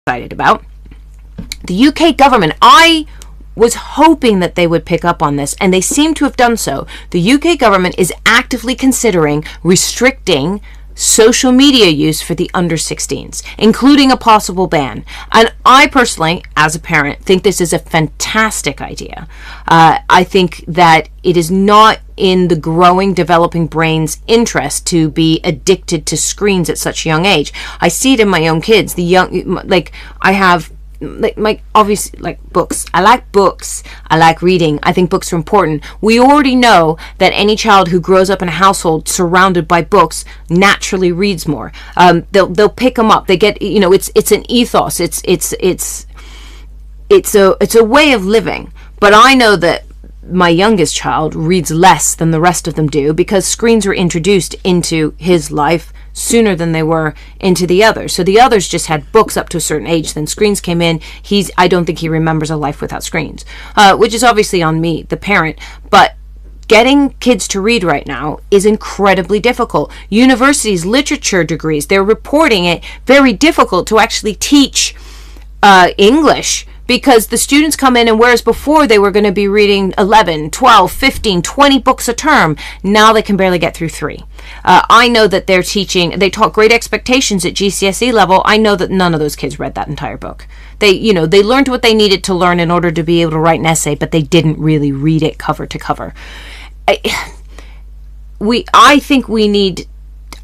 excited about. The UK government, I was hoping that they would pick up on this, and they seem to have done so. The UK government is actively considering restricting social media use for the under-16s, including a possible ban. And I personally, as a parent, think this is a fantastic idea. I think that it is not in the growing, developing brain's interest to be addicted to screens at such a young age. I see it in my own kids. The young, like, I have like obviously, like, books. I like books. I like reading. I think books are important. We already know that any child who grows up in a household surrounded by books naturally reads more. They'll pick them up. They get, you know, it's an ethos. It's a way of living. But I know that my youngest child reads less than the rest of them do because screens were introduced into his life sooner than they were into the others. So the others just had books up to a certain age, then screens came in. I don't think he remembers a life without screens, which is obviously on me, the parent. But getting kids to read right now is incredibly difficult. Universities, literature degrees, they're reporting it very difficult to actually teach English, because the students come in, and whereas before they were going to be reading 11, 12, 15, 20 books a term, now they can barely get through 3. I know that they taught Great Expectations at GCSE level. I know that none of those kids read that entire book. They learned what they needed to learn in order to be able to write an essay, but they didn't really read it cover to cover.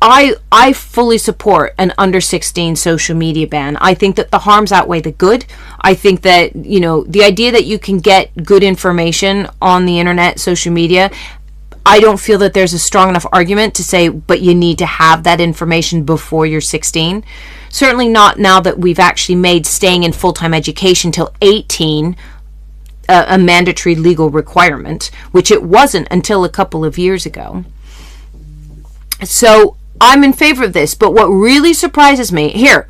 I fully support an under-16 social media ban. I think that the harms outweigh the good. I think that, the idea that you can get good information on the internet, social media, I don't feel that there's a strong enough argument to say, but you need to have that information before you're 16. Certainly not now that we've actually made staying in full-time education till 18 a mandatory legal requirement, which it wasn't until a couple of years ago. So I'm in favor of this, but what really surprises me, here,